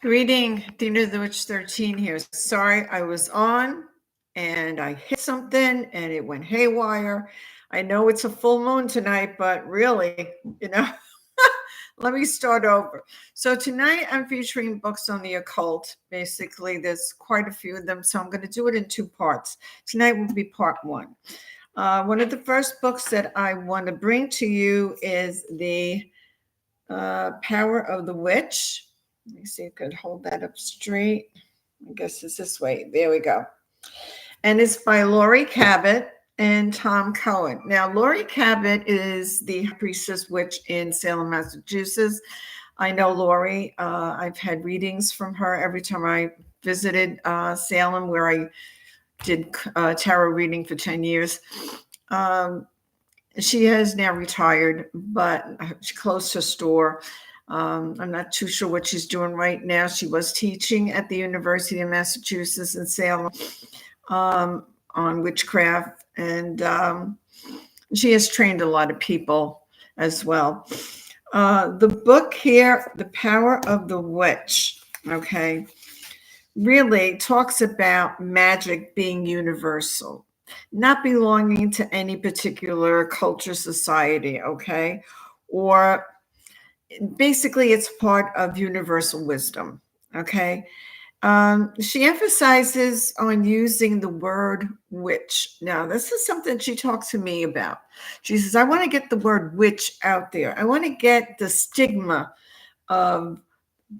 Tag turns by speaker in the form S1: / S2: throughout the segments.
S1: Greeting, Dina the Witch 13 here. Sorry, I was on and I hit something and it went haywire. I know it's a full moon tonight, but really, let me start over. So tonight I'm featuring books on the occult. Basically, there's quite a few of them, so I'm going to do it in two parts. Tonight will be part one. One of the first books that I want to bring to you is the Power of the Witch. Let me see if I could hold that up straight. I guess it's this way. There we go. And it's by Laurie Cabot and Tom Cohen. Now, Laurie Cabot is the priestess witch in Salem, Massachusetts. I know Laurie. I've had readings from her every time I visited Salem, where I did tarot reading for 10 years. She has now retired, but she closed her store. I'm not too sure what she's doing right now. She was teaching at the University of Massachusetts in Salem on witchcraft, and she has trained a lot of people as well. The book here, The Power of the Witch, okay, really talks about magic being universal, not belonging to any particular culture, society, okay? Or basically, it's part of universal wisdom, okay? She emphasizes on using the word witch. Now, this is something she talks to me about. She says, I want to get the word witch out there. I want to get the stigma of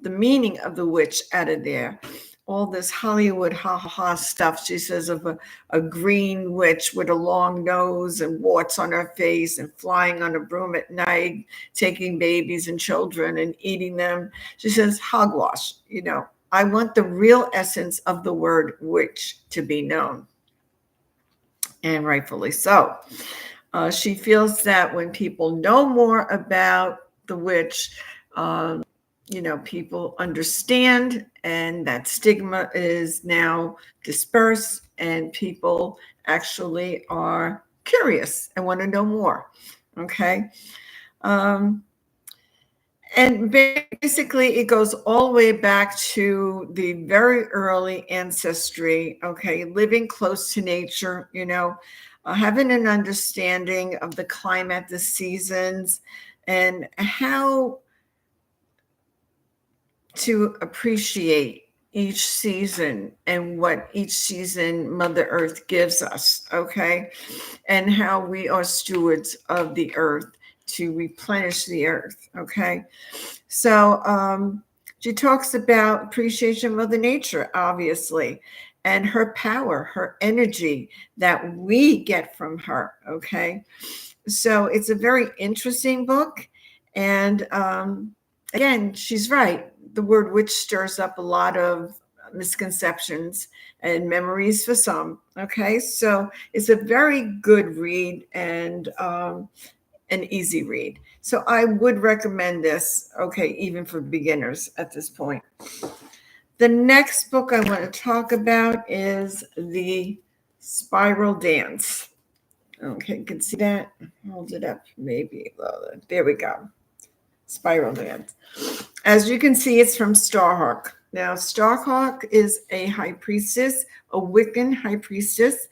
S1: the meaning of the witch out of there. All this Hollywood ha-ha-ha stuff, she says, of a green witch with a long nose and warts on her face and flying on a broom at night, taking babies and children and eating them. She says, hogwash, I want the real essence of the word witch to be known, and rightfully so. She feels that when people know more about the witch, people understand, and that stigma is now dispersed, and people actually are curious and want to know more. Okay. And basically, it goes all the way back to the very early ancestry, okay, living close to nature, having an understanding of the climate, the seasons, and how to appreciate each season and what each season Mother Earth gives us, okay? And how we are stewards of the earth to replenish the earth, okay? So she talks about appreciation of Mother Nature, obviously, and her power, her energy that we get from her, okay? So it's a very interesting book. And again, she's right. The word witch stirs up a lot of misconceptions and memories for some. Okay, so it's a very good read and an easy read. So I would recommend this, okay, even for beginners at this point. The next book I want to talk about is The Spiral Dance. Okay, you can see that. Hold it up, maybe. There we go. Spiral Dance. As you can see, it's from Starhawk. Now, Starhawk is a high priestess, a Wiccan high priestess.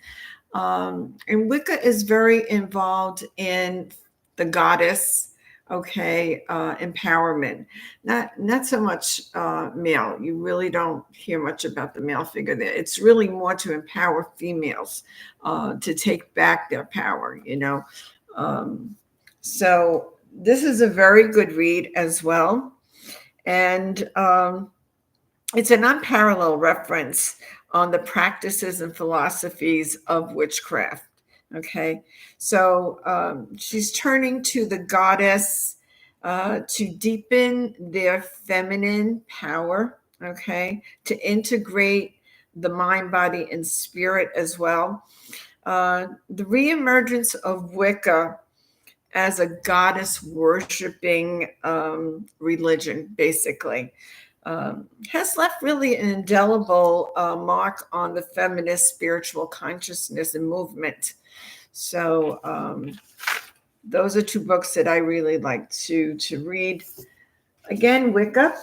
S1: And Wicca is very involved in the goddess, okay, empowerment. Not so much male. You really don't hear much about the male figure there. It's really more to empower females to take back their power, So this is a very good read as well. And it's an unparalleled reference on the practices and philosophies of witchcraft. Okay, so she's turning to the goddess to deepen their feminine power, okay, to integrate the mind, body, and spirit as well. The reemergence of Wicca as a goddess worshiping religion, basically, has left really an indelible mark on the feminist spiritual consciousness and movement. So those are two books that I really like to read. Again, Wicca,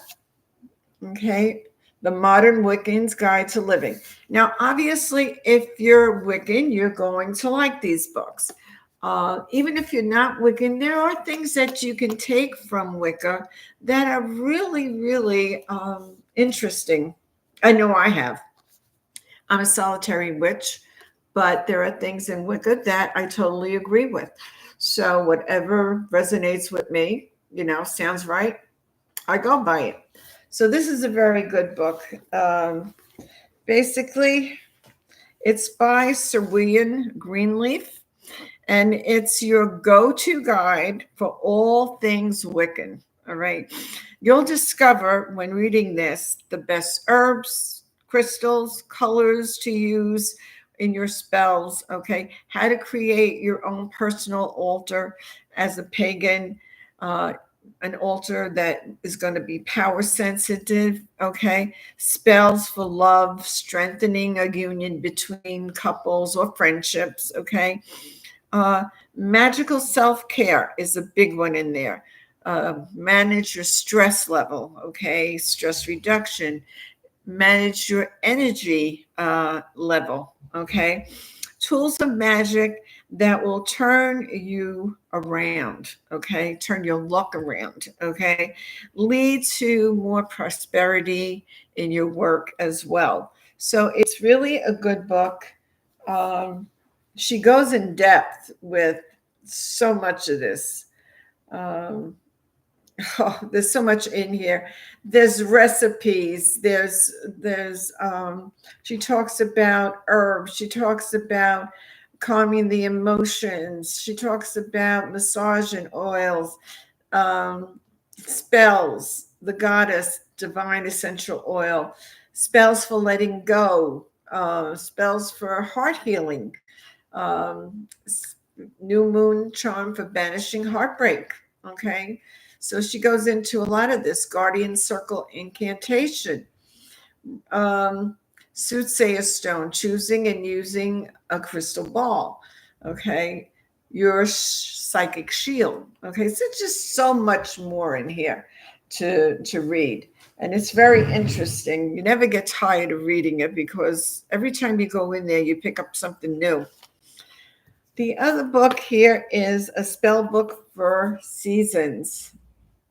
S1: Okay. The Modern Wiccan's Guide to Living. Now, obviously, if you're Wiccan, you're going to like these books. Even if you're not Wiccan, there are things that you can take from Wicca that are really, really interesting. I know I have. I'm a solitary witch, but there are things in Wicca that I totally agree with. So whatever resonates with me, sounds right, I go by it. So this is a very good book. Basically, it's by Sir William Greenleaf, and it's your go-to guide for all things Wiccan. All right. You'll discover when reading this the best herbs, crystals, colors to use in your spells. Okay. How to create your own personal altar as a pagan, uh, an altar that is going to be power sensitive. Okay. Spells for love, strengthening a union between couples or friendships. Okay. uh, Magical self-care is a big one in there. Manage your stress level. Okay. Stress reduction. Manage your energy level. Okay. Tools of magic that will turn you around. Okay. Turn your luck around. Okay. Lead to more prosperity in your work as well. So it's really a good book. um, she goes in depth with so much of this. Um, oh, there's so much in here. There's recipes. She talks about herbs. She talks about calming the emotions. She talks about massage and oils, spells, the goddess, divine essential oil, spells for letting go, spells for heart healing, um, new moon charm for banishing heartbreak. Okay. So she goes into a lot of this guardian circle incantation, um, soothsayer stone, choosing and using a crystal ball. Okay. Your psychic shield. Okay. So just so much more in here to read. And it's very interesting. You never get tired of reading it because every time you go in there, you pick up something new. The other book here is a spell book for seasons.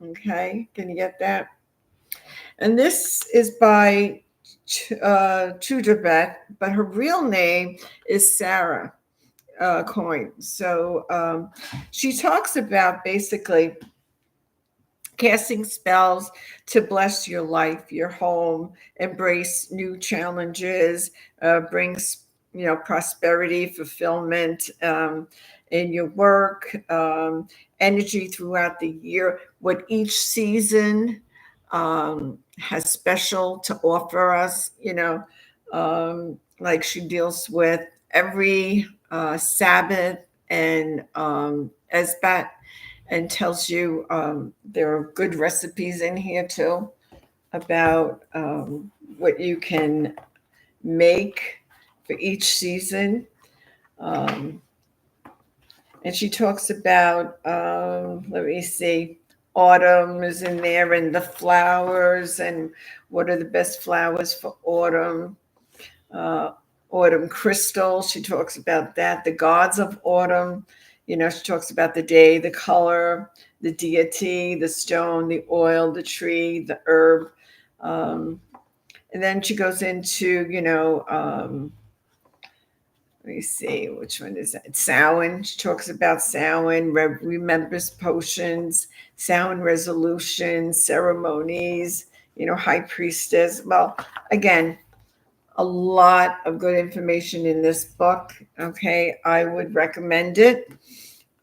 S1: Okay, can you get that? And this is by Tudor, but her real name is Sarah Coyne. So she talks about basically casting spells to bless your life, your home, embrace new challenges, brings prosperity, fulfillment in your work, energy throughout the year. What each season has special to offer us, like she deals with every Sabbath and Esbat, and tells you there are good recipes in here too about what you can make for each season. Um, and she talks about, let me see, autumn is in there and the flowers and what are the best flowers for autumn. Uh, Autumn crystal, she talks about that. The gods of autumn, she talks about the day, the color, the deity, the stone, the oil, the tree, the herb. And then she goes into, let me see, which one is that? Samhain. She talks about Samhain, remembers potions, Samhain resolutions, ceremonies, high priestess. Well, again, a lot of good information in this book. Okay, I would recommend it.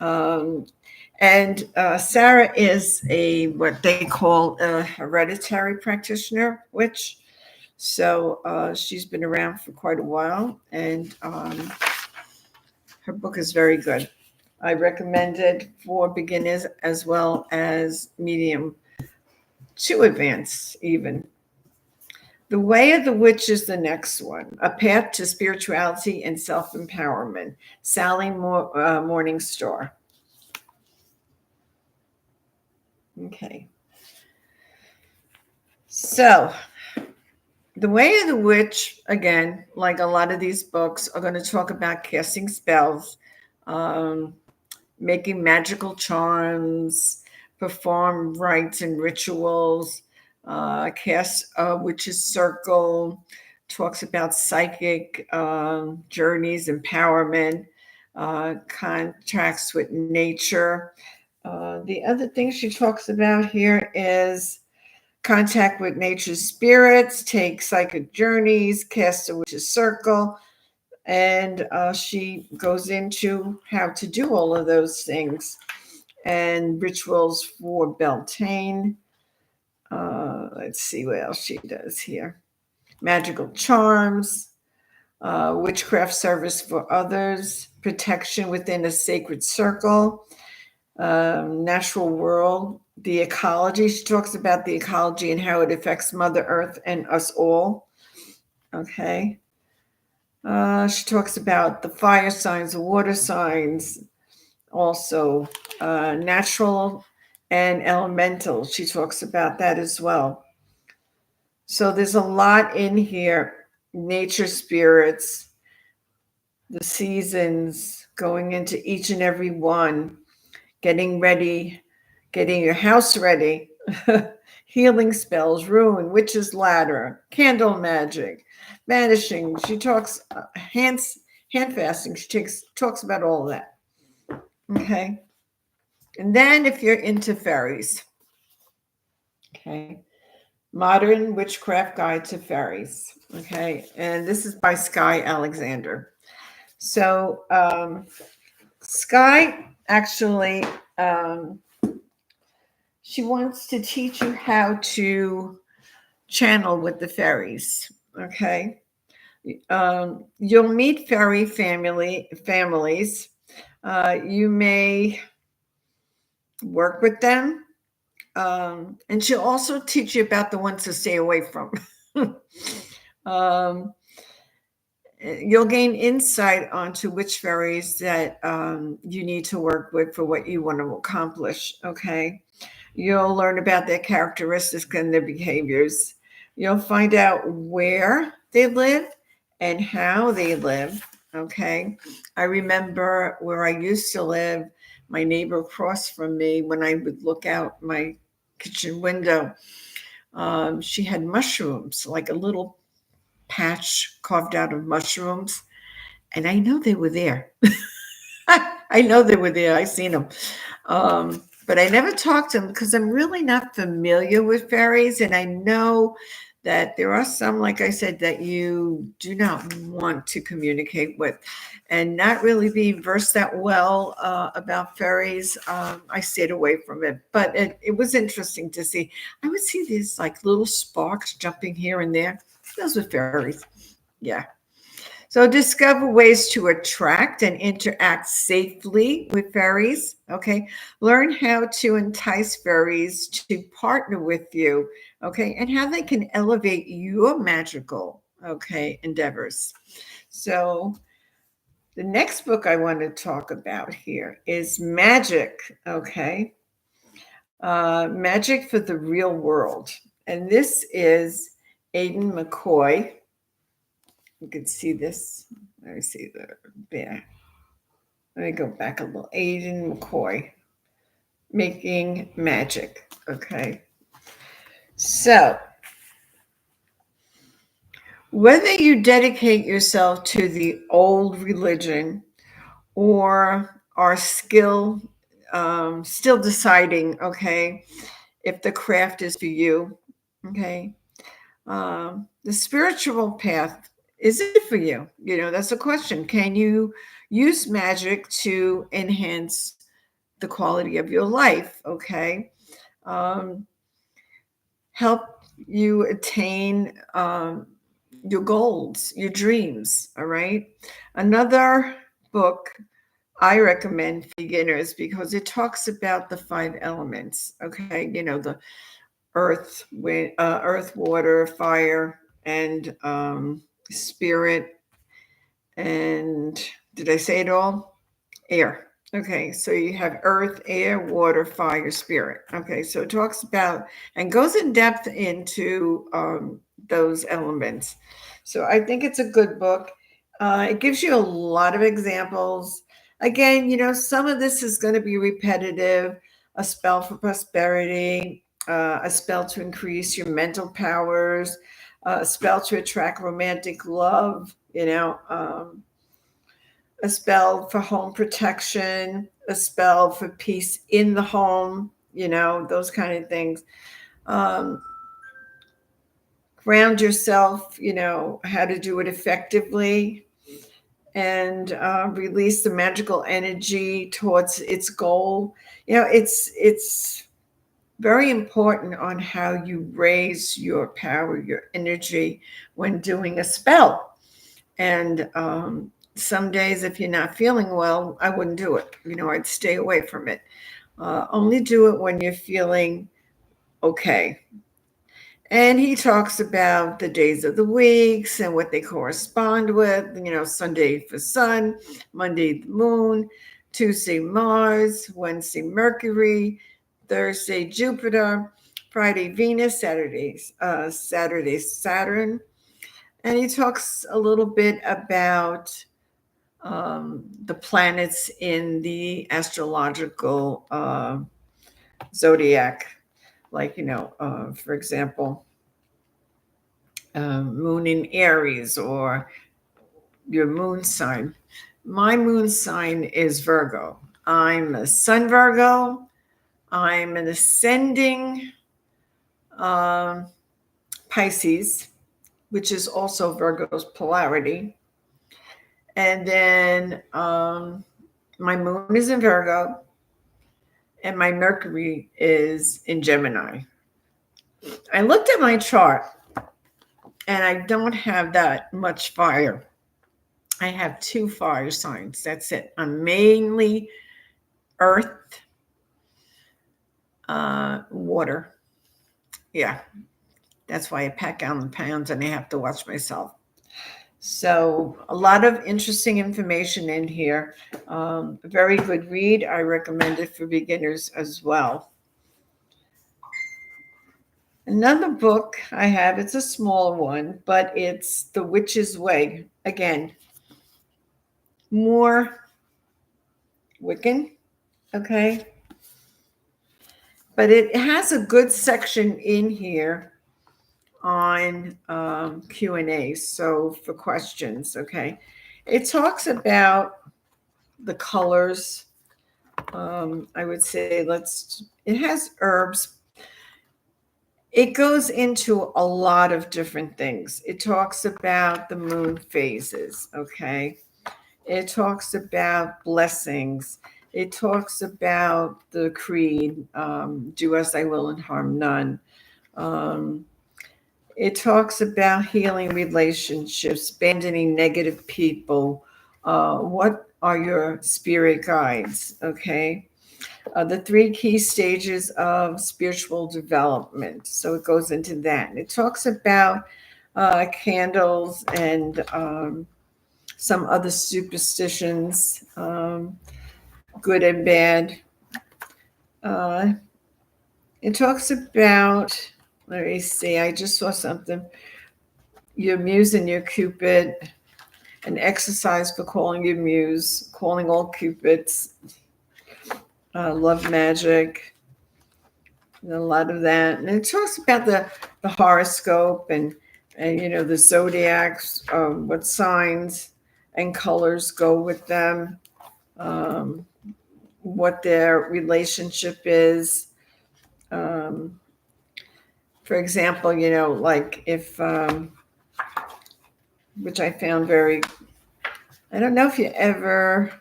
S1: Um, and Sarah is what they call a hereditary practitioner, which she's been around for quite a while, and her book is very good. I recommend it for beginners as well as medium to advanced even. The Way of the Witch is the next one, A Path to Spirituality and Self-Empowerment, Sally Morningstar. Okay. So, The Way of the Witch, again, like a lot of these books, are going to talk about casting spells, um, making magical charms, perform rites and rituals, cast a witch's circle, talks about psychic journeys, empowerment, contacts with nature. The other thing she talks about here is contact with nature's spirits, take psychic journeys, cast a witch's circle, and she goes into how to do all of those things and rituals for Beltane. Let's see what else she does here. Magical charms, witchcraft service for others, protection within a sacred circle, natural world, the ecology. She talks about the ecology and how it affects Mother Earth and us all. Okay. She talks about the fire signs, the water signs, also natural and elemental. She talks about that as well. So there's a lot in here. Nature spirits, the seasons, going into each and every one, getting ready, getting your house ready, healing spells, rune, witch's ladder, candle magic, vanishing. She talks hand fasting. She talks about all of that. Okay. And then if you're into fairies, okay, Modern Witchcraft Guide to Fairies. Okay. And this is by Sky Alexander. So Sky actually, she wants to teach you how to channel with the fairies. Okay. You'll meet fairy families. You may work with them. And she'll also teach you about the ones to stay away from. um, you'll gain insight onto which fairies that you need to work with for what you want to accomplish. Okay. You'll learn about their characteristics and their behaviors. You'll find out where they live and how they live. Okay. I remember where I used to live, my neighbor across from me, when I would look out my kitchen window, she had mushrooms, like a little patch carved out of mushrooms. And I know they were there. I know they were there. I seen them. But I never talked to them because I'm really not familiar with fairies. And I know that there are some, like I said, that you do not want to communicate with, and not really being versed that well about fairies. I stayed away from it, but it was interesting to see. I would see these like little sparks jumping here and there. Those were fairies. Yeah. So discover ways to attract and interact safely with fairies. Okay. Learn how to entice fairies to partner with you. Okay. And how they can elevate your magical, okay, endeavors. So the next book I want to talk about here is Magic. Okay. Magic for the Real World. And this is Aidan McCoy. You can see this. Let me see there. Let me go back a little. Aidan McCoy, Making Magic. Okay. So, whether you dedicate yourself to the old religion or are still deciding, okay, if the craft is for you, okay, the spiritual path, is it for you? You know, that's a question. Can you use magic to enhance the quality of your life? Okay. Um, help you attain your goals, your dreams. All right. Another book I recommend for beginners because it talks about the 5 elements. Okay. You know, the earth, wind, earth, water, fire, and spirit. And did I say it all? Air. Okay, so you have earth, air, water, fire, spirit. Okay, so it talks about and goes in depth into those elements. So I think it's a good book. It gives you a lot of examples. Again, some of this is going to be repetitive. A spell for prosperity, a spell to increase your mental powers, a spell to attract romantic love, a spell for home protection, a spell for peace in the home, those kind of things. Um, Ground yourself, how to do it effectively, and release the magical energy towards its goal. It's very important on how you raise your power, your energy when doing a spell. And some days, if you're not feeling well, I wouldn't do it. I'd stay away from it. Only do it when you're feeling okay. And he talks about the days of the weeks and what they correspond with. Sunday for sun, Monday the moon, Tuesday Mars, Wednesday Mercury, Thursday Jupiter, Friday Venus, Saturday Saturn. And he talks a little bit about the planets in the astrological zodiac, like, for example, moon in Aries or your moon sign. My moon sign is Virgo. I'm a sun Virgo. I'm an ascending um, Pisces, which is also Virgo's polarity. And then my moon is in Virgo, and my Mercury is in Gemini. I looked at my chart, and I don't have that much fire. I have 2 fire signs. That's it. I'm mainly earth, water. Yeah, that's why I pack gallon pounds and I have to watch myself. So a lot of interesting information in here. A very good read. I recommend it for beginners as well. Another book I have, it's a small one, but it's The Witch's Way. Again, more Wiccan, okay? But it has a good section in here on Q&A, so for questions, okay? It talks about the colors. I would say it has herbs. It goes into a lot of different things. It talks about the moon phases, okay? It talks about blessings. It talks about the creed, do as I will and harm none. It talks about healing relationships, abandoning negative people. What are your spirit guides? Okay. The 3 key stages of spiritual development. So it goes into that. And it talks about candles and some other superstitions, good and bad. Uh, it talks about, let me see, I just saw something. Your muse and your cupid, an exercise for calling your muse, calling all cupids, love magic, a lot of that. And it talks about the horoscope and the zodiacs, what signs and colors go with them, what their relationship is. For example, like if, which I found I don't know if you ever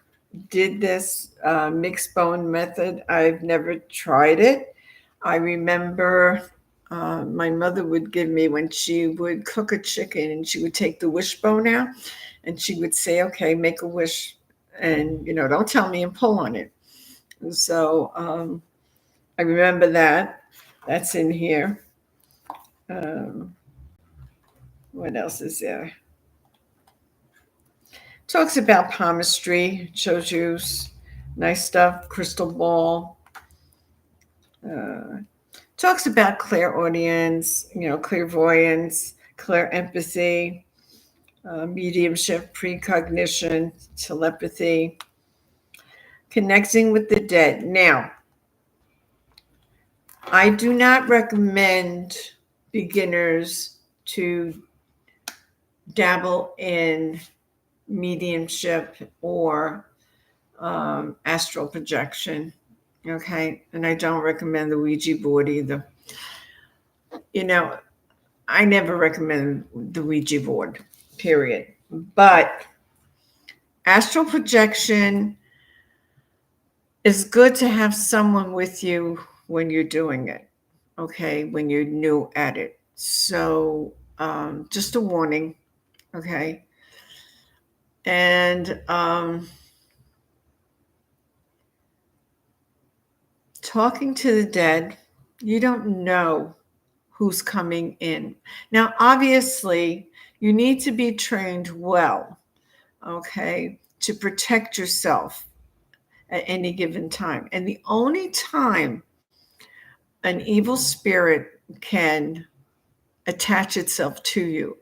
S1: did this mixed bone method. I've never tried it. I remember my mother would give me, when she would cook a chicken, and she would take the wishbone out and she would say, okay, make a wish, and don't tell me and pull on it. And so I remember that's in here. What else is there? Talks about palmistry, shows you Nice stuff. Crystal ball. Talks about clairaudience, clairvoyance, clairempathy, mediumship, precognition, telepathy, connecting with the dead. Now, I do not recommend beginners to dabble in mediumship or astral projection. Okay. And I don't recommend the Ouija board either. I never recommend the Ouija board, period. But astral projection is good to have someone with you when you're doing it, okay, when you're new at it. So just a warning, okay? And talking to the dead, you don't know who's coming in. Now, obviously, you need to be trained well, okay, to protect yourself at any given time. And the only time an evil spirit can attach itself to you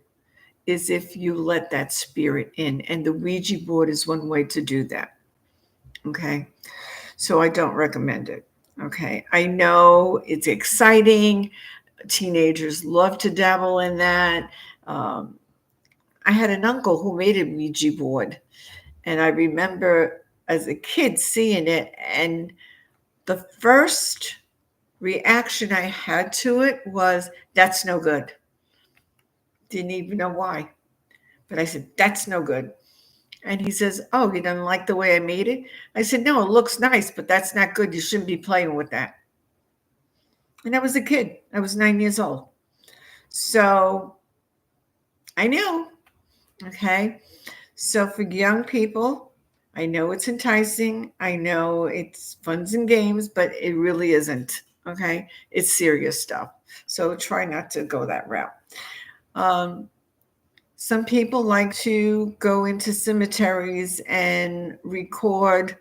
S1: is if you let that spirit in. And the Ouija board is one way to do that. Okay. So I don't recommend it. Okay. I know it's exciting. Teenagers love to dabble in that. I had an uncle who made a Ouija board, and I remember as a kid seeing it, and the first reaction I had to it was, that's no good. Didn't even know why. But I said, that's no good. And he says, oh, you don't like the way I made it? I said, no, it looks nice, but that's not good. You shouldn't be playing with that. And I was a kid. I was 9 years old. So I knew. Okay. So for young people, I know it's enticing. I know it's funs and games, but it really isn't. Okay. It's serious stuff. So try not to go that route. Some people like to go into cemeteries and record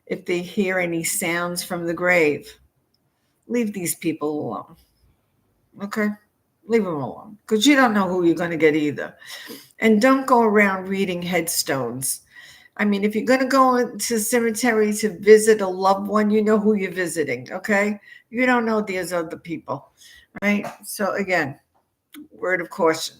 S1: if they hear any sounds from the grave. Leave these people alone. Okay? Leave them alone, because you don't know who you're going to get either. And don't go around reading headstones. I mean, if you're going to go to the cemetery to visit a loved one, you know who you're visiting, okay? You don't know these other people, right? So again, word of caution.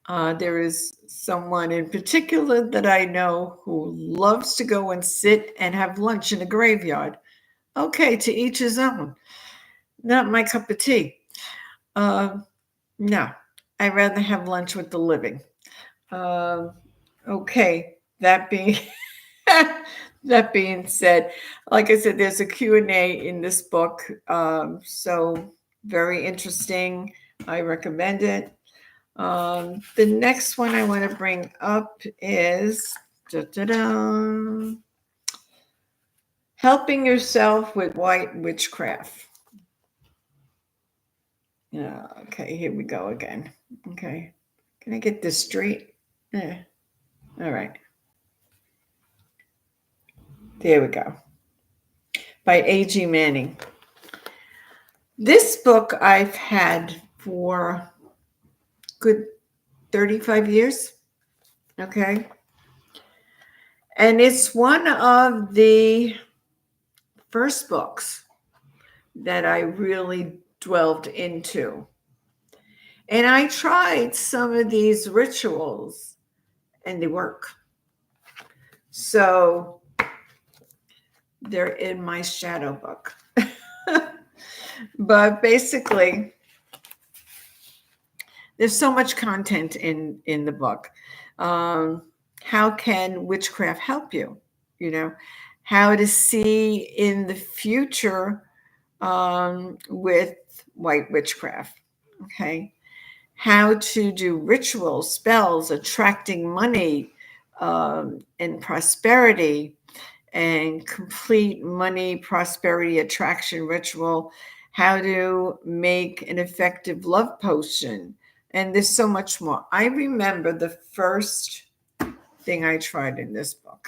S1: There is someone in particular that I know who loves to go and sit and have lunch in a graveyard. Okay, to each his own. Not my cup of tea. No, I'd rather have lunch with the living. Okay, that being that being said, like I said, there's a Q&A in this book, so very interesting. I recommend it. The next one I want to bring up is helping yourself with white witchcraft. Yeah, okay, here we go again. Okay, can I get this straight? Yeah. All right. There we go. By A.G. Manning. This book I've had for good 35 years. Okay. And it's one of the first books that I really delved into. And I tried some of these rituals and they work. So they're in my shadow book. But basically, there's so much content in the book. How can witchcraft help you? How to see in the future with white witchcraft. Okay. How to do rituals, spells, attracting money and prosperity, and complete money, prosperity, attraction ritual, how to make an effective love potion. And there's so much more. I remember the first thing I tried in this book.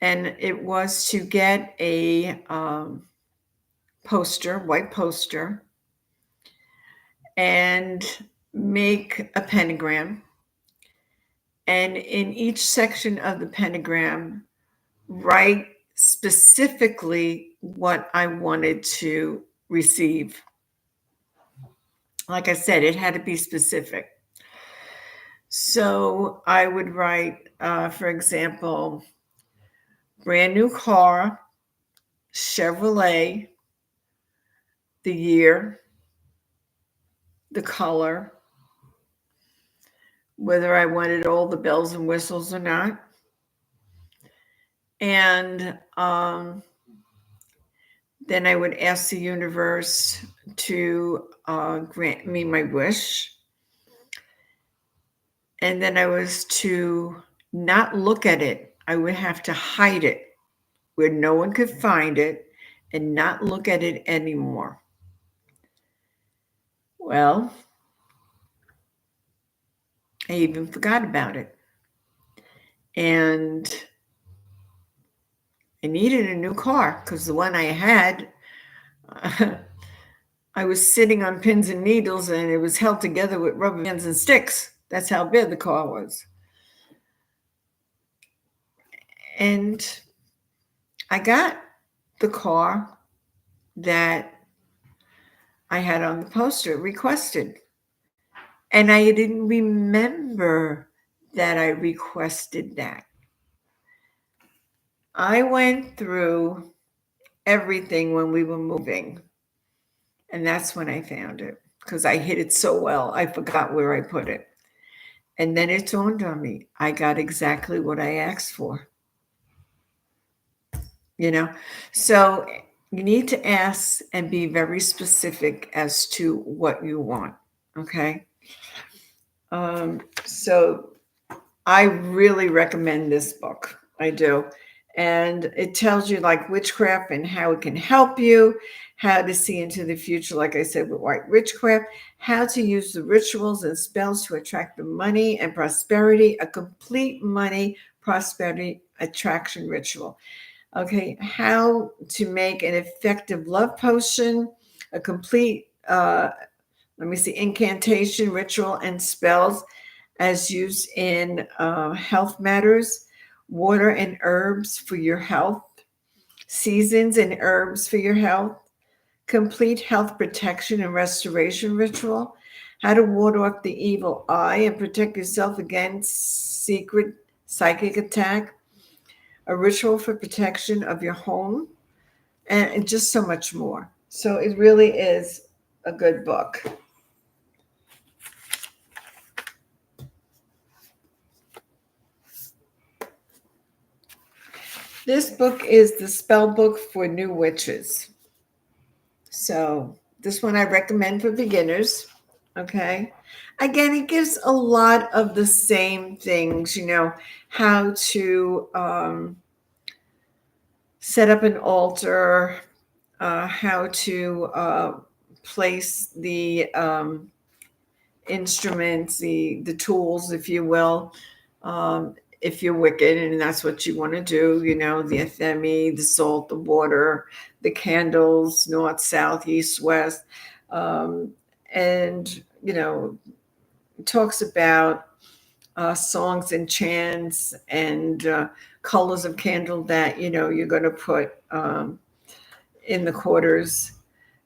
S1: And it was to get a poster, white poster, and make a pentagram. And in each section of the pentagram, write specifically what I wanted to receive. Like I said, it had to be specific. So I would write, for example, brand new car, Chevrolet, the year, the color, whether I wanted all the bells and whistles or not. And then I would ask the universe to grant me my wish. And then I was to not look at it. I would have to hide it where no one could find it and not look at it anymore. Well, I even forgot about it. And I needed a new car because the one I had, I was sitting on pins and needles and it was held together with rubber bands and sticks. That's how bad the car was. And I got the car that I had on the poster requested. And I didn't remember that I requested that. I went through everything when we were moving. And that's when I found it because I hid it so well. I forgot where I put it. And then it dawned on me. I got exactly what I asked for. So you need to ask and be very specific as to what you want. Okay. So I really recommend this book. I do. And it tells you like witchcraft and how it can help you, how to see into the future, like I said, with white witchcraft, how to use the rituals and spells to attract the money and prosperity, a complete money prosperity attraction ritual. Okay, how to make an effective love potion, a complete, incantation, ritual, and spells as used in health matters, water and herbs for your health, seasons and herbs for your health, complete health protection and restoration ritual, how to ward off the evil eye and protect yourself against secret psychic attack, a ritual for protection of your home, and just so much more. So it really is a good book. This book is the spell book for new witches. So this one I recommend for beginners. Okay. Again, it gives a lot of the same things, how to set up an altar, how to place the instruments, the tools, if you will. If you're wicked and that's what you want to do, the athemi, the salt, the water, the candles, north, south, east, west. And, it talks about songs and chants and colors of candle that, you're going to put in the quarters.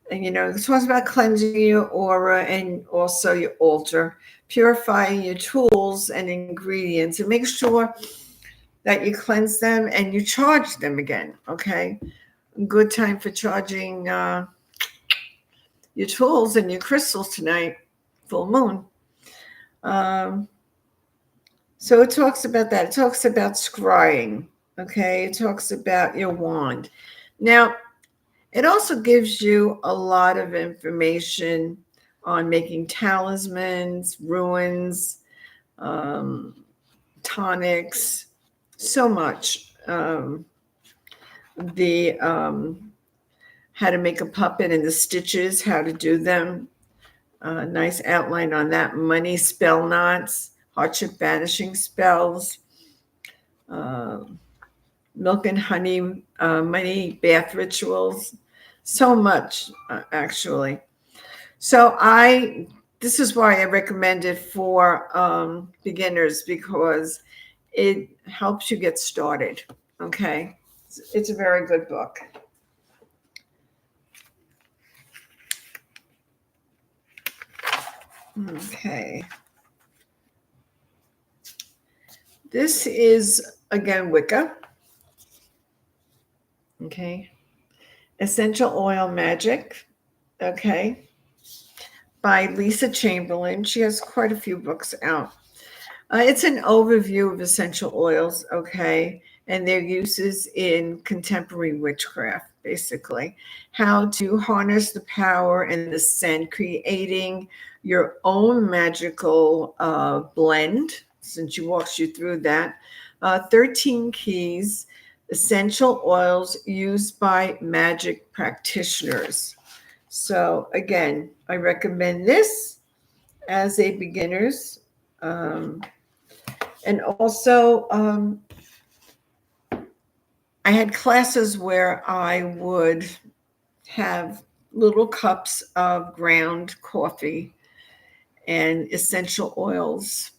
S1: And, it talks about cleansing your aura and also your altar, purifying your tools and ingredients, and make sure that you cleanse them and you charge them again. Okay. Good time for charging your tools and your crystals tonight, full moon. So it talks about that. It talks about scrying. Okay. It talks about your wand. Now, it also gives you a lot of information on making talismans, runes, tonics, so much. How to make a puppet and the stitches, how to do them. Nice outline on that. Money spell knots, hardship banishing spells. milk and honey, money bath rituals, so much actually. So this is why I recommend it for beginners, because it helps you get started. Okay, it's a very good book. Okay, this is again Wicca. Okay, Essential Oil Magic. Okay, by Lisa Chamberlain. She has quite a few books out. It's an overview of essential oils, okay, and their uses in contemporary witchcraft, basically. How to harness the power and the scent, creating your own magical blend, since she walks you through that. 13 keys, essential oils used by magic practitioners. So, again, I recommend this as a beginner's. And also, I had classes where I would have little cups of ground coffee and essential oils.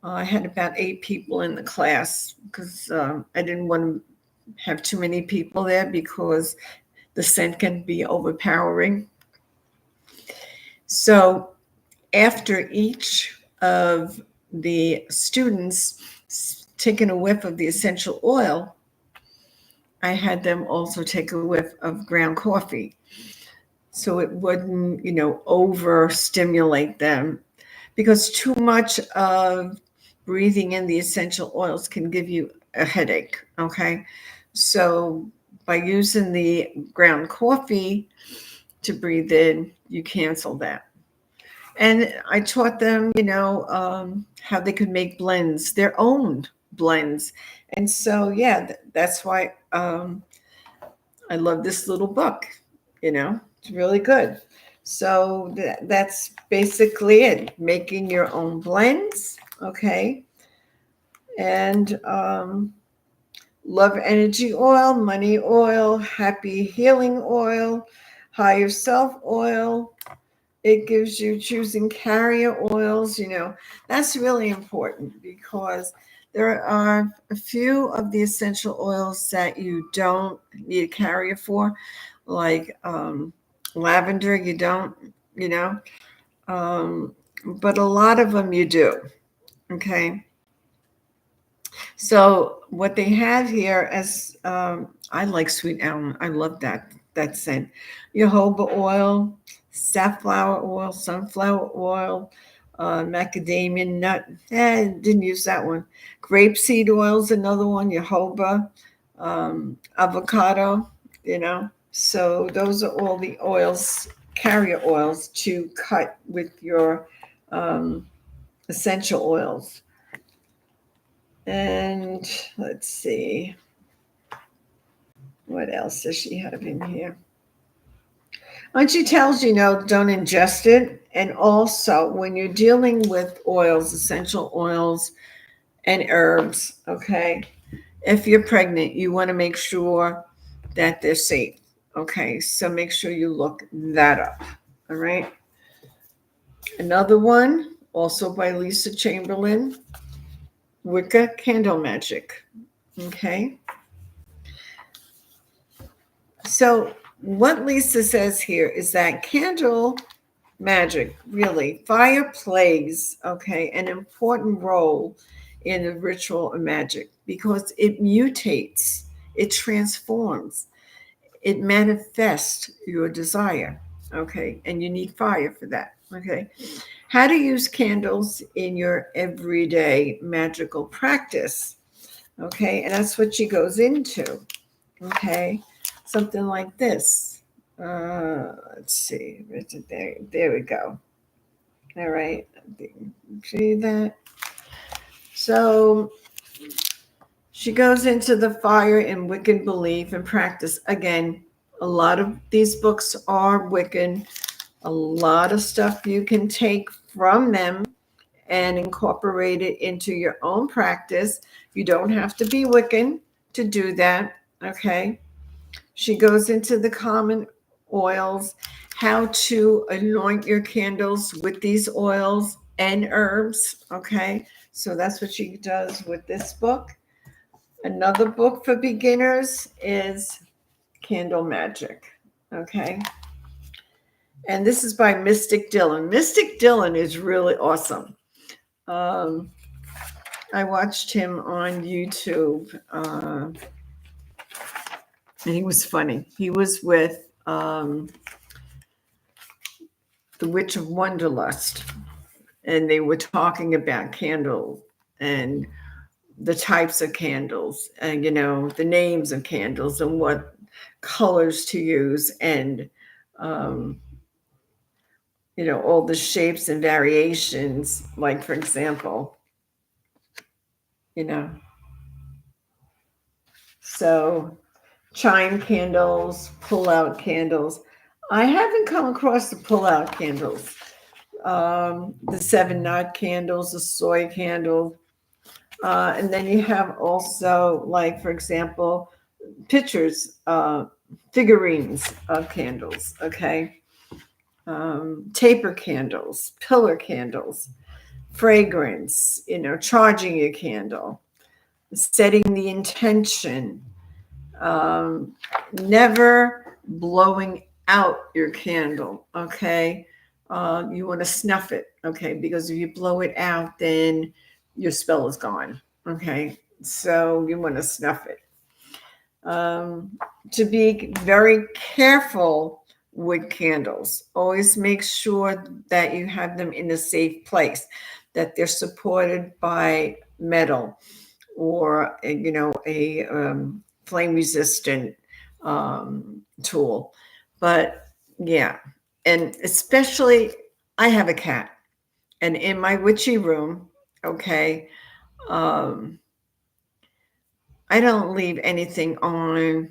S1: I had about 8 people in the class because I didn't want to have too many people there because the scent can be overpowering. So after each of the students taking a whiff of the essential oil, I had them also take a whiff of ground coffee so it wouldn't, overstimulate them, because too much of breathing in the essential oils can give you a headache. Okay. So by using the ground coffee to breathe in, you cancel that. And I taught them, how they could make blends, their own blends. And so, yeah, that's why I love this little book. It's really good. So that's basically it. Making your own blends, okay? And love energy oil, money oil, happy healing oil, higher self oil. It gives you choosing carrier oils. That's really important, because there are a few of the essential oils that you don't need a carrier for, like lavender, you don't, but a lot of them you do. Okay. So what they have here, as I like sweet almond. I love that scent. Jojoba oil, safflower oil, sunflower oil, macadamia nut. Didn't use that one. Grapeseed oil is another one. Jojoba, avocado. So those are all the oils, carrier oils to cut with your essential oils. And let's see, what else does she have in here? And she tells you, don't ingest it. And also, when you're dealing with oils, essential oils and herbs, okay, if you're pregnant, you want to make sure that they're safe. Okay, so make sure you look that up. All right. Another one, also by Lisa Chamberlain, Wicca Candle Magic. Okay. So what Lisa says here is that candle magic, really, fire plays, okay, an important role in the ritual of magic, because it mutates, it transforms, it manifests your desire, okay, and you need fire for that, okay. How to use candles in your everyday magical practice, okay, and that's what she goes into, okay, something like this. Let's see, there we go. All right, see that? So she goes into the fire in Wiccan belief and practice. Again, a lot of these books are Wiccan. A lot of stuff you can take from them and incorporate it into your own practice. You don't have to be Wiccan to do that. Okay. She goes into the common oils, how to anoint your candles with these oils and herbs. Okay. So that's what she does with this book. Another book for beginners is Candle Magic. Okay. And this is by Mystic Dylan. Mystic Dylan is really awesome. I watched him on YouTube, and he was funny. He was with The Witch of Wonderlust, and they were talking about candles and the types of candles, and the names of candles and what colors to use, and all the shapes and variations. Like, for example, so chime candles, pull-out candles. I haven't come across the pull-out candles. The 7-knot candles, the soy candle. And then you have also, like, for example, pictures, figurines of candles, okay? Taper candles, pillar candles, fragrance, charging your candle, setting the intention, never blowing out your candle, okay? You want to snuff it, okay? Because if you blow it out, then your spell is gone, okay? So you want to snuff it. To be very careful with candles. Always make sure that you have them in a safe place, that they're supported by metal or a flame resistant tool. But yeah, and especially I have a cat, and in my witchy room, okay, I don't leave anything on,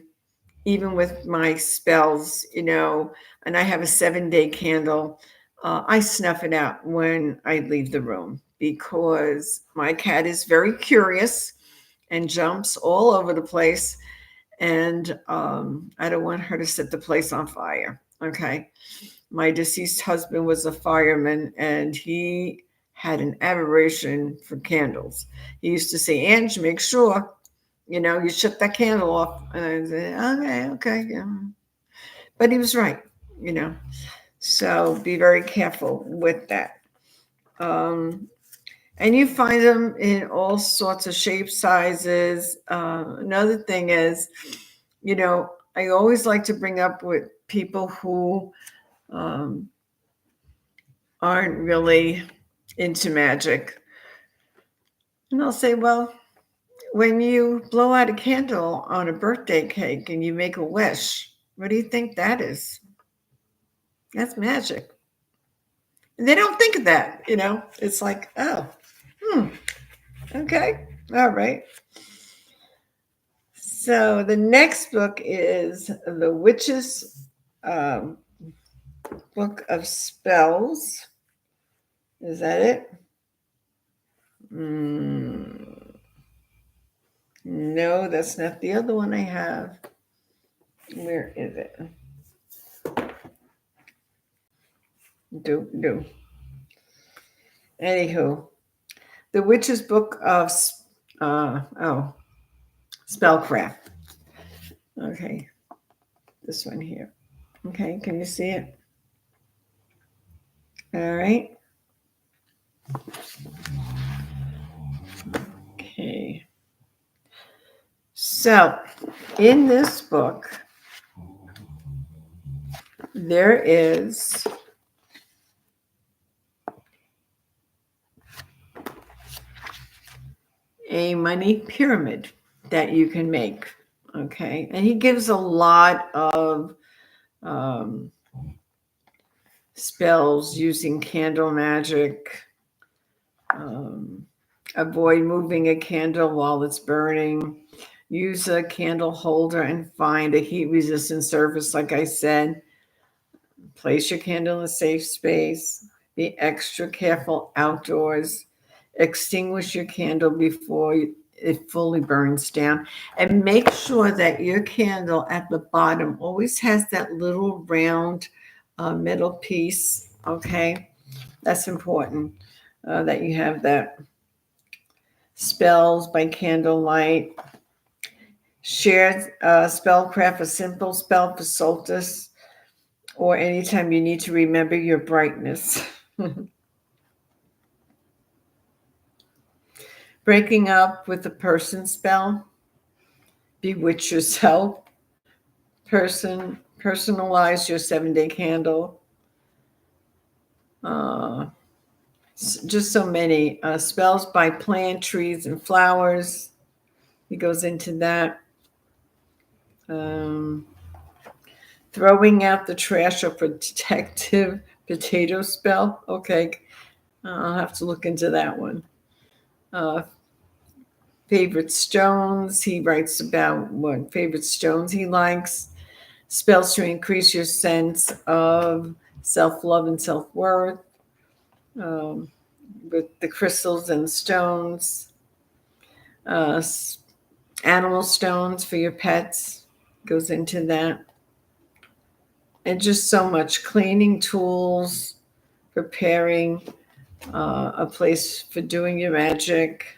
S1: even with my spells, and I have a 7-day candle. I snuff it out when I leave the room because my cat is very curious and jumps all over the place. And I don't want her to set the place on fire. Okay. My deceased husband was a fireman, and he had an aberration for candles. He used to say, Ange, make sure, you shut that candle off. And I said, okay. Yeah. But he was right, So be very careful with that. And you find them in all sorts of shapes, sizes. Another thing is, I always like to bring up with people who aren't really into magic. And I'll say, well, when you blow out a candle on a birthday cake and you make a wish, what do you think that is? That's magic. And they don't think of that, It's like, oh, okay, all right. So the next book is The Witch's Book of Spells. Is that it? No, that's not the other one I have. Where is it? Anywho, The Witch's Book of Spellcraft. Okay, this one here. Okay, can you see it? All right. Okay. So, in this book, there is a money pyramid that you can make. Okay. And he gives a lot of spells using candle magic. Avoid moving a candle while it's burning. Use a candle holder and find a heat resistant surface, like I said. Place your candle in a safe space. Be extra careful outdoors. Extinguish your candle before it fully burns down. And make sure that your candle at the bottom always has that little round metal piece. Okay, that's important that you have that. Spells by candlelight. Shared spellcraft, a simple spell for solstice, or anytime you need to remember your brightness. Breaking up with the person spell. Bewitch yourself. Personalize your 7-day candle. Just so many spells by plant, trees, and flowers. He goes into that. Throwing out the trash, or protective potato spell. Okay, I'll have to look into that one. Favorite stones. He writes about what favorite stones he likes. Spells to increase your sense of self-love and self-worth. With the crystals and stones. Animal stones for your pets. Goes into that. And just so much. Cleaning tools. Preparing a place for doing your magic.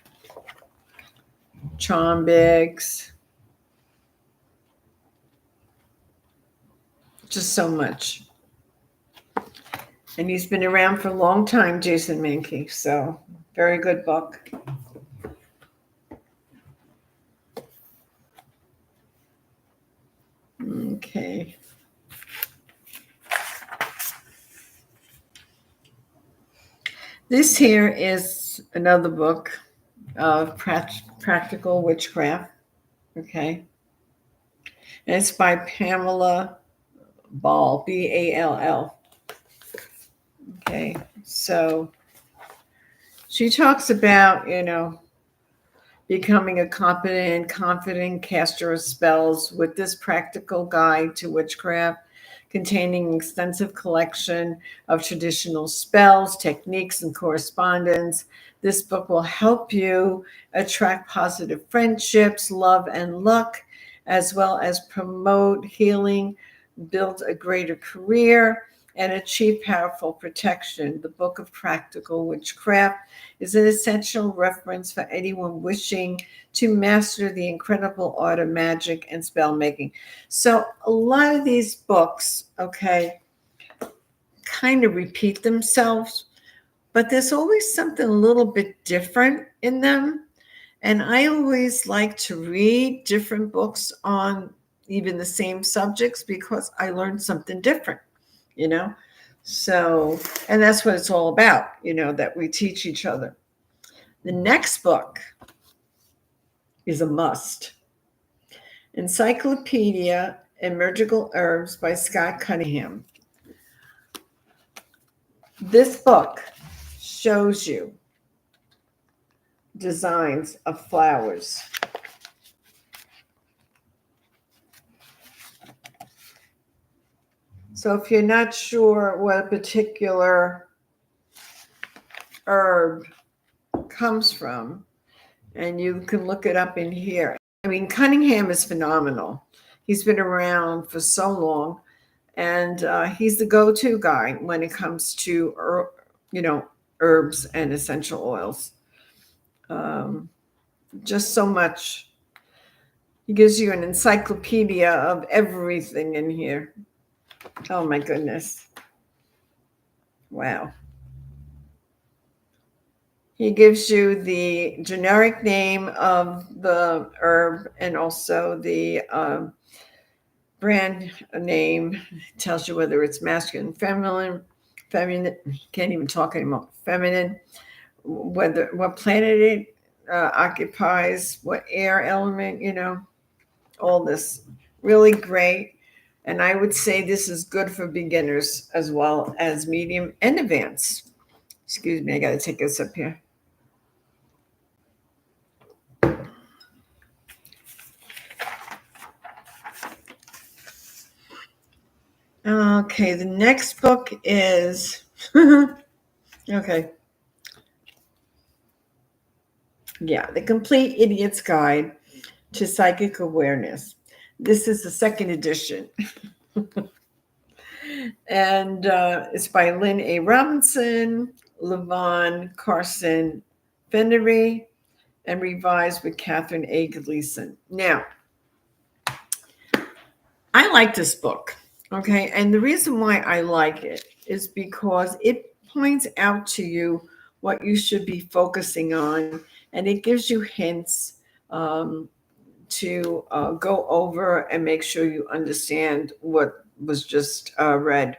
S1: Charm bags. Just so much. And he's been around for a long time, Jason Mankey. So, very good book. Okay. This here is another book of practical witchcraft. Okay. And it's by Pamela Ball, Ball. Okay. So she talks about, becoming a competent and confident caster of spells with this practical guide to witchcraft, containing an extensive collection of traditional spells, techniques, and correspondence. This book will help you attract positive friendships, love, and luck, as well as promote healing, build a greater career, and achieve powerful protection. The Book of Practical Witchcraft is an essential reference for anyone wishing to master the incredible art of magic and spell making. So a lot of these books, okay, kind of repeat themselves, but there's always something a little bit different in them. And I always like to read different books on even the same subjects because I learned something different. So, and that's what it's all about, that we teach each other. The next book is a must. Encyclopedia and Magical Herbs by Scott Cunningham. This book shows you designs of flowers. So if you're not sure what a particular herb comes from, and you can look it up in here. I mean, Cunningham is phenomenal. He's been around for so long, and he's the go-to guy when it comes to, herbs and essential oils. Just so much. He gives you an encyclopedia of everything in here. Oh my goodness. Wow. He gives you the generic name of the herb and also the brand name. It tells you whether it's masculine, feminine, can't even talk anymore, feminine, what planet it occupies, what air element, all this. Really great. And I would say this is good for beginners as well as medium and advanced. Excuse me, I got to take this up here. Okay, the next book is, okay. Yeah, The Complete Idiot's Guide to Psychic Awareness. This is the second edition. And it's by Lynn A. Robinson, Levon Carson Fennery, and revised with Catherine A. Gleason. Now, I like this book, okay? And the reason why I like it is because it points out to you what you should be focusing on, and it gives you hints to go over and make sure you understand what was just read.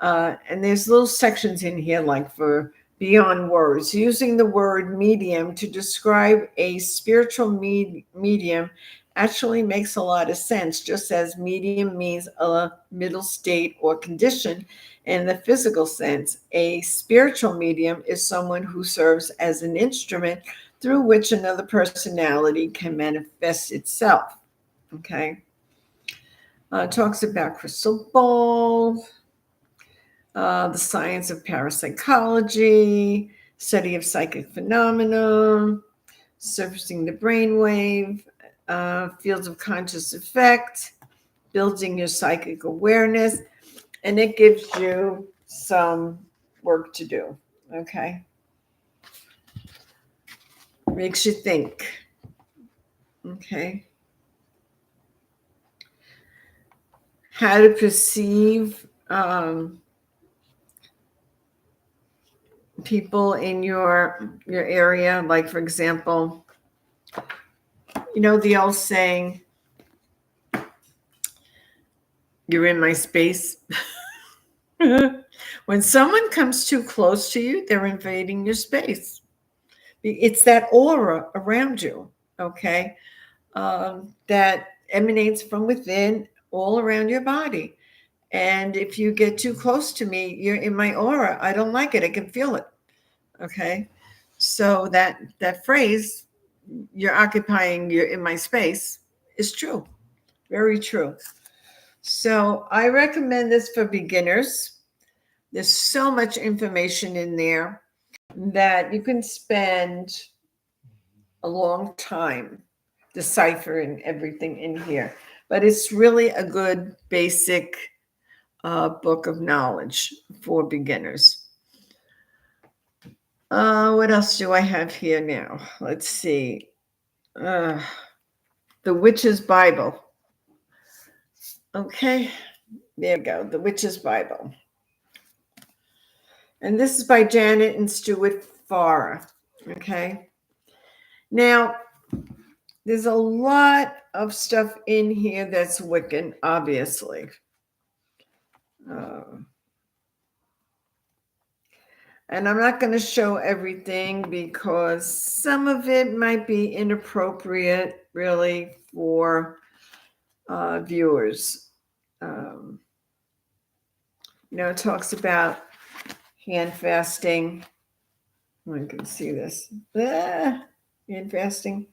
S1: And there's little sections in here like for beyond words, using the word medium to describe a spiritual medium actually makes a lot of sense, just as medium means a middle state or condition. In the physical sense, a spiritual medium is someone who serves as an instrument through which another personality can manifest itself. Okay. Talks about crystal ball, the science of parapsychology, study of psychic phenomena, surfacing the brainwave, fields of conscious effect, building your psychic awareness, and it gives you some work to do. Okay. Makes you think. Okay. How to perceive people in your area. Like, for example, you know the old saying, "You're in my space." When someone comes too close to you, they're invading your space. It's that aura around you, okay, that emanates from within all around your body. And if you get too close to me, you're in my aura. I don't like it. I can feel it. Okay. So that phrase, "you're occupying, you're in my space," is true. Very true. So I recommend this for beginners. There's so much information in there that you can spend a long time deciphering everything in here. But it's really a good basic book of knowledge for beginners. What else do I have here now? Let's see. The Witch's Bible. Okay, there we go. The Witch's Bible. And this is by Janet and Stuart Farrar. Okay. Now, there's a lot of stuff in here that's Wiccan, obviously. And I'm not going to show everything because some of it might be inappropriate, really, for viewers. It talks about hand fasting. One can see this. Hand fasting.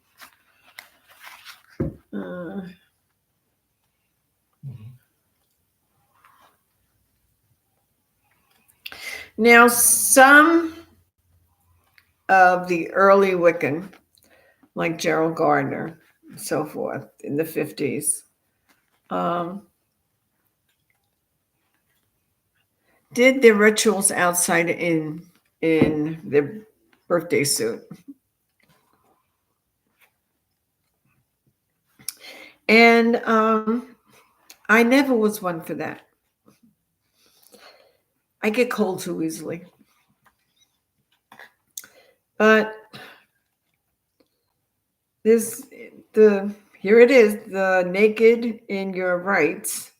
S1: Now, some of the early Wiccan, like Gerald Gardner and so forth, in the 50s, did their rituals outside in their birthday suit. And I never was one for that. I get cold too easily. But here it is, the Naked in Your Rights,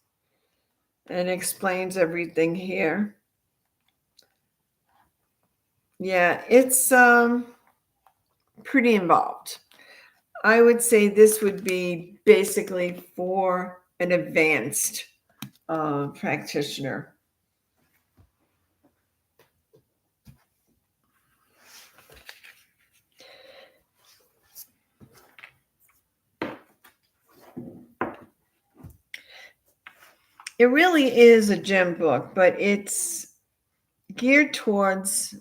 S1: and explains everything here. Yeah, it's pretty involved. I would say this would be basically for an advanced practitioner. It really is a gem book, but it's geared towards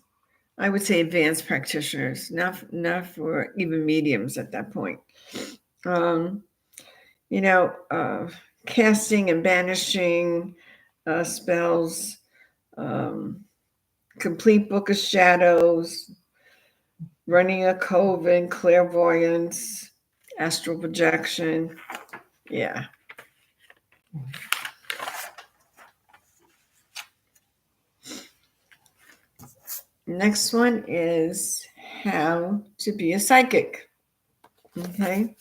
S1: I would say advanced practitioners, not for even mediums at that point. Um, you know, casting and banishing spells, complete book of shadows, running a coven, clairvoyance, astral projection. Yeah. Next one is How to Be a Psychic. Okay.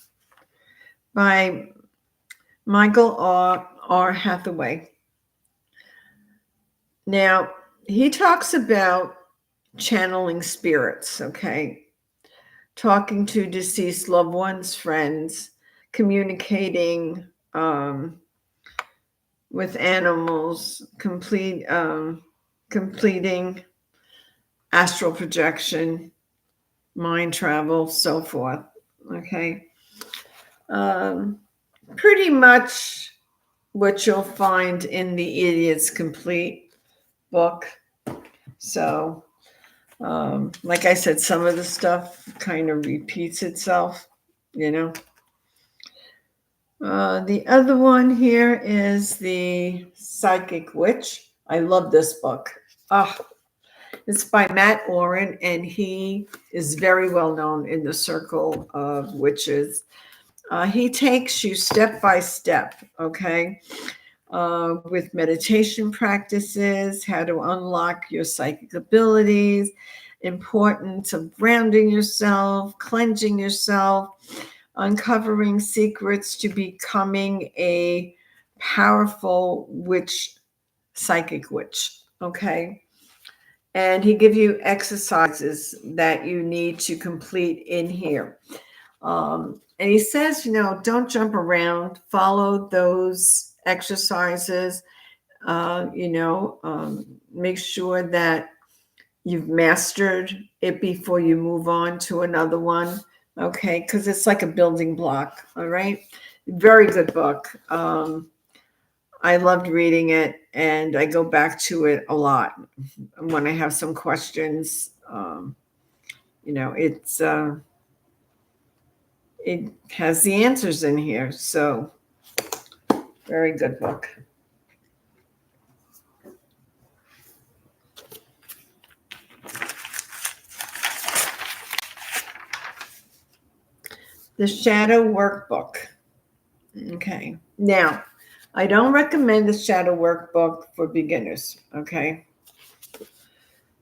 S1: By Michael R. Hathaway. Now, he talks about channeling spirits, okay? Talking to deceased loved ones, friends, communicating with animals, completing astral projection, mind travel, so forth. Okay. Pretty much what you'll find in the Idiot's Complete book. So, like I said, some of the stuff kind of repeats itself, you know. The other one here is The Psychic Witch. I love this book. Ah, it's by Matt Oren, and he is very well known in the circle of witches. He takes you step by step, okay, with meditation practices, how to unlock your psychic abilities, importance of grounding yourself, cleansing yourself, uncovering secrets to becoming a powerful witch, psychic witch, okay? And he gives you exercises that you need to complete in here. And he says, don't jump around, follow those exercises, make sure that you've mastered it before you move on to another one. Okay, because it's like a building block. All right, very good book. I loved reading it, and I go back to it a lot when I have some questions. It's it has the answers in here, so very good book. The Shadow Workbook. Okay. Now, I don't recommend the Shadow Workbook for beginners. Okay.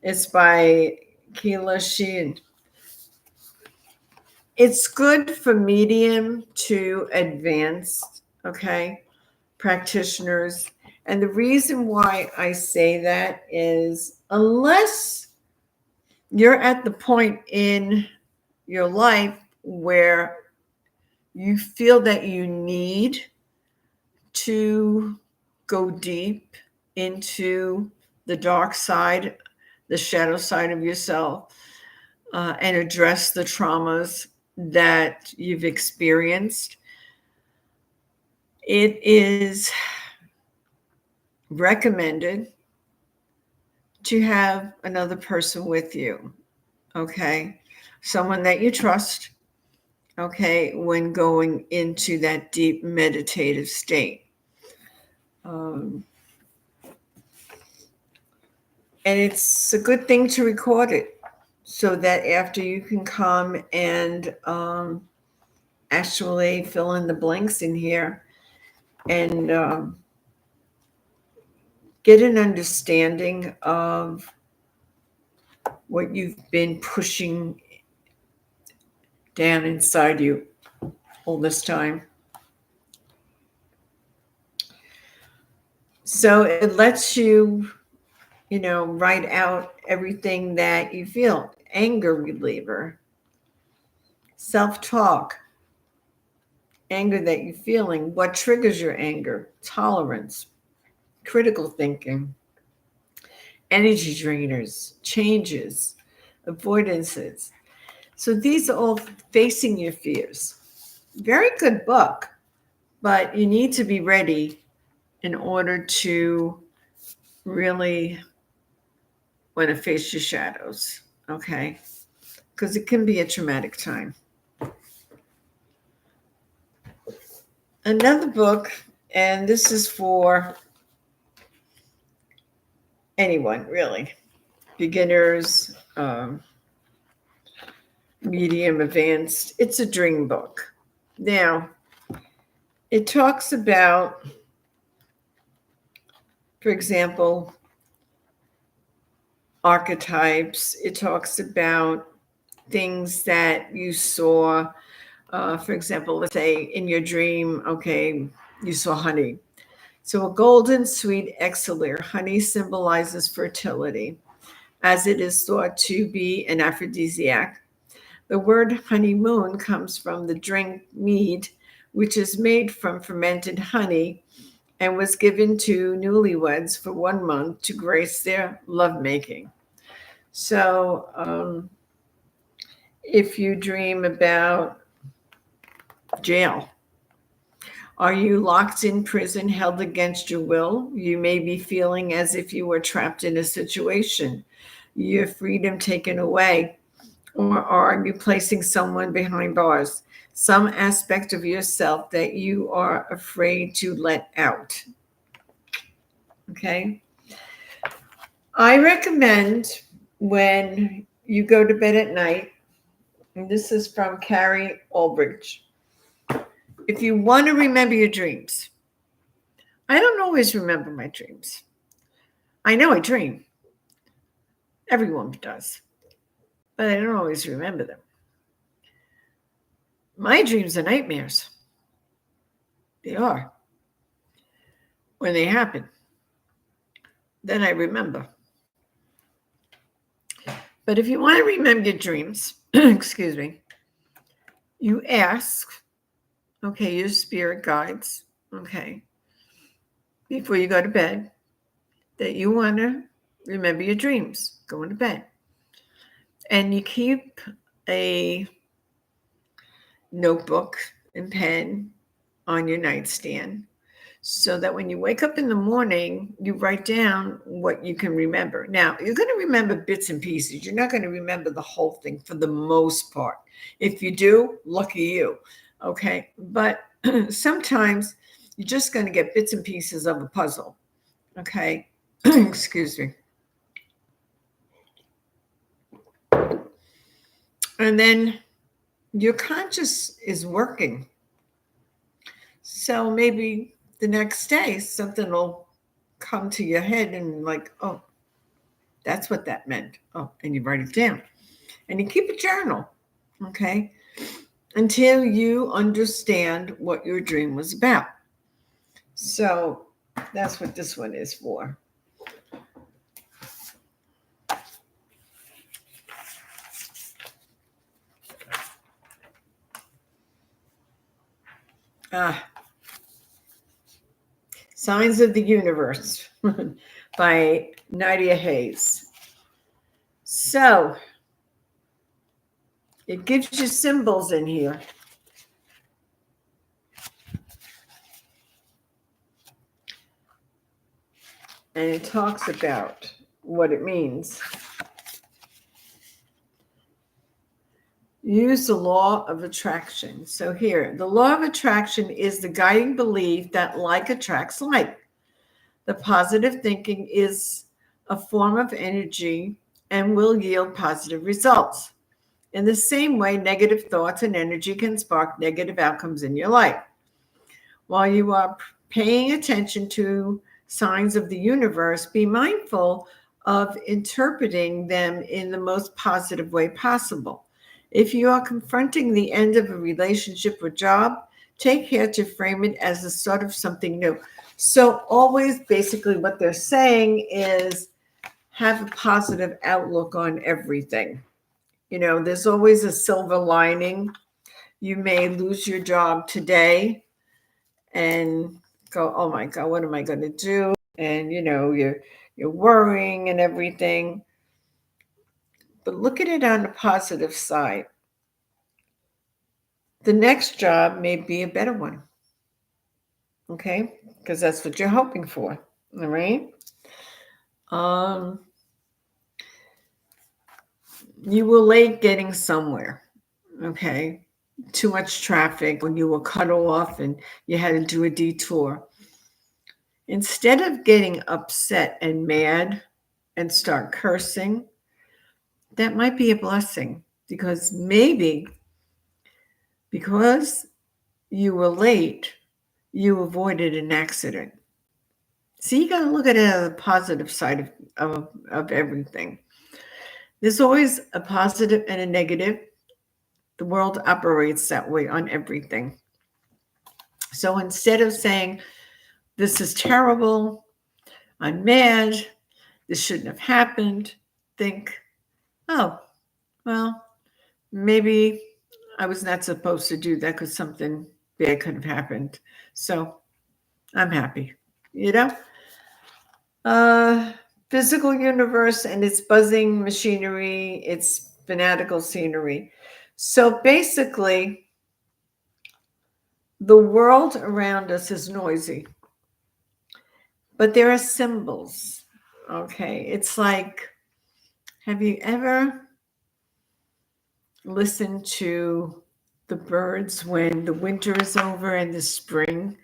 S1: It's by Keela Sheehan. It's good for medium to advanced, okay, practitioners. And the reason why I say that is unless you're at the point in your life where you feel that you need to go deep into the dark side, the shadow side of yourself, and address the traumas that you've experienced, it is recommended to have another person with you, okay? Someone that you trust, okay, when going into that deep meditative state. And it's a good thing to record it so that after you can come and actually fill in the blanks in here and get an understanding of what you've been pushing down inside you all this time. So it lets you, write out everything that you feel. Anger reliever, self-talk, anger that you're feeling, what triggers your anger, tolerance, critical thinking, energy drainers, changes, avoidances. So these are all facing your fears. Very good book, but you need to be ready in order to really want to face your shadows. okay? Because it can be a traumatic time. Another book, and this is for anyone really, beginners, medium, advanced. It's a dream book. Now, it talks about, for example, archetypes. It talks about things that you saw. For example, let's say in your dream, okay, you saw honey. So a golden sweet exhalate, honey symbolizes fertility, as it is thought to be an aphrodisiac. The word honeymoon comes from the drink mead, which is made from fermented honey and was given to newlyweds for 1 month to grace their lovemaking. So, if you dream about jail, are you locked in prison, held against your will? You may be feeling as if you were trapped in a situation, your freedom taken away, or are you placing someone behind bars? Some aspect of yourself that you are afraid to let out. Okay. I recommend when you go to bed at night, and this is from Carrie Albridge, if you want to remember your dreams, I don't always remember my dreams. I know I dream. Everyone does. But I don't always remember them. My dreams are nightmares. They are. When they happen, then I remember. But if you want to remember your dreams, excuse me, you ask, okay, your spirit guides, okay, before you go to bed, that you want to remember your dreams going to bed. And you keep a notebook and pen on your nightstand so that when you wake up in the morning, you write down what you can remember. Now, you're going to remember bits and pieces. You're not going to remember the whole thing for the most part. If you do, lucky you. Okay. But sometimes you're just going to get bits and pieces of a puzzle. Okay. Excuse me. And then your conscious is working. So maybe the next day something will come to your head and like, oh, that's what that meant. Oh, and you write it down. And you keep a journal, okay, until you understand what your dream was about. So that's what this one is for. Signs of the Universe by Nadia Hayes. So it gives you symbols in here. And it talks about what it means. Use the law of attraction. So here, the law of attraction is the guiding belief that like attracts like. The positive thinking is a form of energy and will yield positive results. In the same way, negative thoughts and energy can spark negative outcomes in your life. While you are paying attention to signs of the universe, be mindful of interpreting them in the most positive way possible. If you are confronting the end of a relationship or job, take care to frame it as the start of something new. So always basically what they're saying is have a positive outlook on everything. You know, there's always a silver lining. You may lose your job today and go, oh my God, what am I going to do? And you know, you're worrying and everything. But look at it on the positive side. The next job may be a better one. Okay? Because that's what you're hoping for. All right. You were late getting somewhere, okay? Too much traffic, when you were cut off and you had to do a detour. Instead of getting upset and mad and start cursing, that might be a blessing, because maybe because you were late, you avoided an accident. See, you got to look at it as a positive side of everything. There's always a positive and a negative. The world operates that way on everything. So instead of saying, this is terrible, I'm mad, this shouldn't have happened, think, oh, well, maybe I was not supposed to do that because something bad could have happened. So I'm happy, you know? Uh, Physical universe and its buzzing machinery, its fanatical scenery. So basically, the world around us is noisy, but there are symbols. Okay. It's like, have you ever listened to the birds when the winter is over and the spring,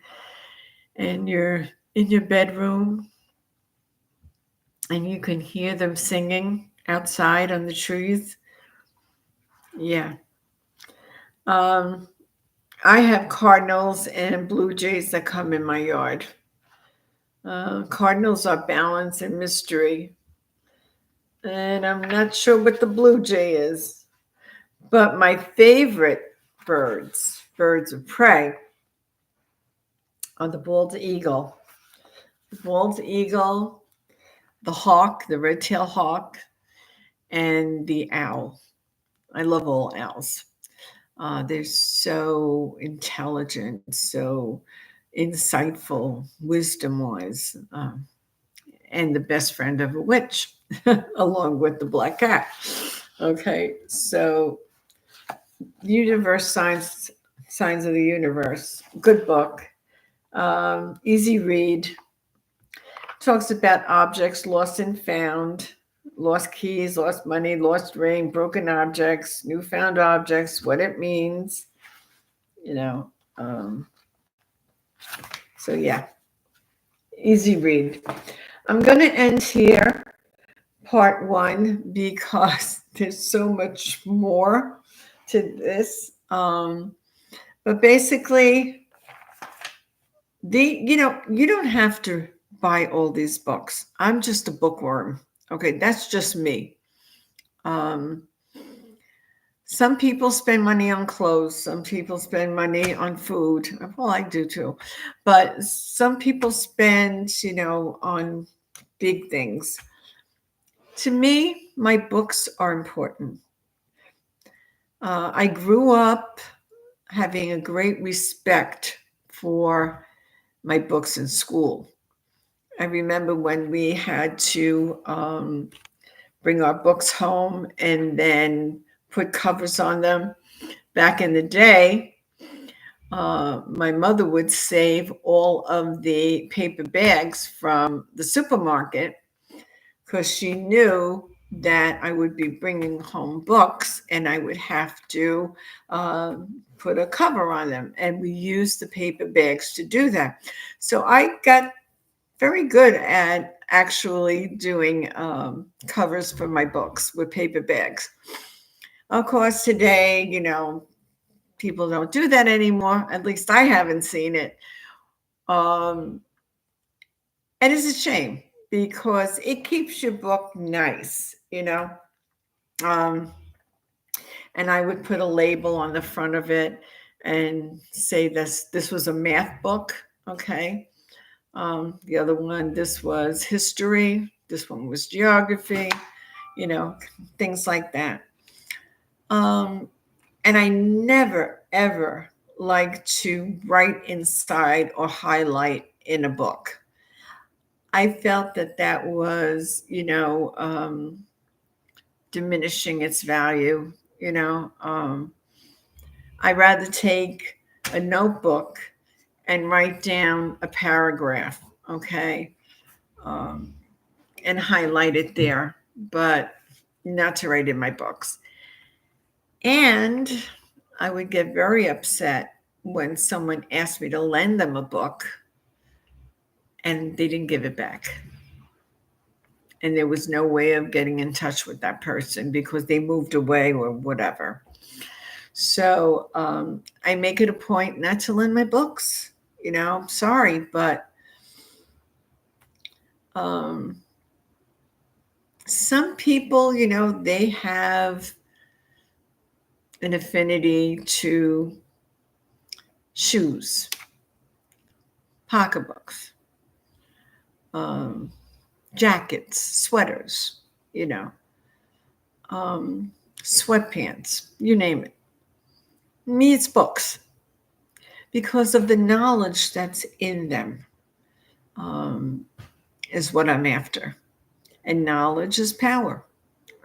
S1: and you're in your bedroom and you can hear them singing outside on the trees? Yeah. Um, I have cardinals and blue jays that come in my yard. Cardinals are balance and mystery, and I'm not sure what the blue jay is. But my favorite birds of prey, are the bald eagle. The bald eagle, the hawk, the red-tailed hawk, and the owl. I love all owls. They're so intelligent, so insightful, wisdom-wise, and the best friend of a witch, along with the black cat. Okay, so universe signs of the universe. Good book. Easy read. Talks about objects lost and found, lost keys, lost money, lost ring, broken objects, newfound objects, what it means, you know. So yeah, easy read. I'm going to end here, part one, because there's so much more to this. But basically, you don't have to buy all these books. I'm just a bookworm. Okay, that's just me. Um, some people spend money on clothes. Some people spend money on food. Well, I do too. But some people spend, on big things. To me, my books are important. I grew up having a great respect for my books in school. I remember when we had to bring our books home and then put covers on them. Back in the day, my mother would save all of the paper bags from the supermarket because she knew that I would be bringing home books and I would have to put a cover on them. And we used the paper bags to do that. So I got very good at actually doing covers for my books with paper bags. Of course, today, people don't do that anymore. At least I haven't seen it. And it's a shame because it keeps your book nice. Um, and I would put a label on the front of it and say this was a math book. Okay. The other one, this was history. This one was geography, things like that. And I never, ever like to write inside or highlight in a book. I felt that was, diminishing its value. I'd rather take a notebook and write down a paragraph, okay, and highlight it there. But not to write in my books. And I would get very upset when someone asked me to lend them a book and they didn't give it back. And there was no way of getting in touch with that person because they moved away or whatever. So I make it a point not to lend my books. I'm sorry, but some people, they have an affinity to shoes, pocketbooks, jackets, sweaters, sweatpants, you name it. Me, it's books because of the knowledge that's in them, is what I'm after. And knowledge is power.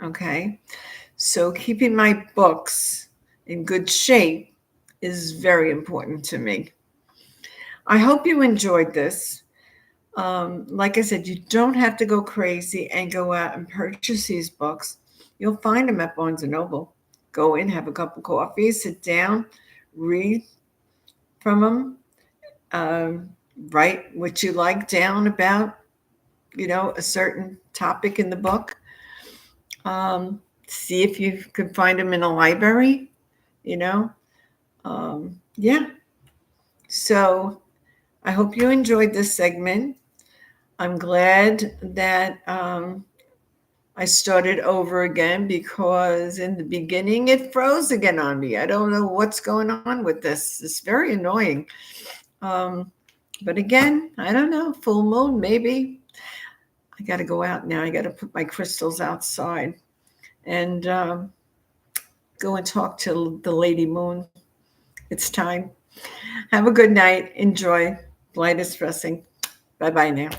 S1: Okay. So keeping my books in good shape is very important to me. I hope you enjoyed this. Like I said, you don't have to go crazy and go out and purchase these books. You'll find them at Barnes & Noble. Go in, have a cup of coffee, sit down, read from them, write what you like down about, a certain topic in the book. See if you could find them in a library, yeah. So I hope you enjoyed this segment. I'm glad that I started over again because in the beginning it froze again on me. I don't know what's going on with this. It's very annoying. But again, I don't know, full moon, maybe. I got to go out now. I got to put my crystals outside and go and talk to the Lady Moon. It's time. Have a good night. Enjoy. Light is pressing. Bye-bye now.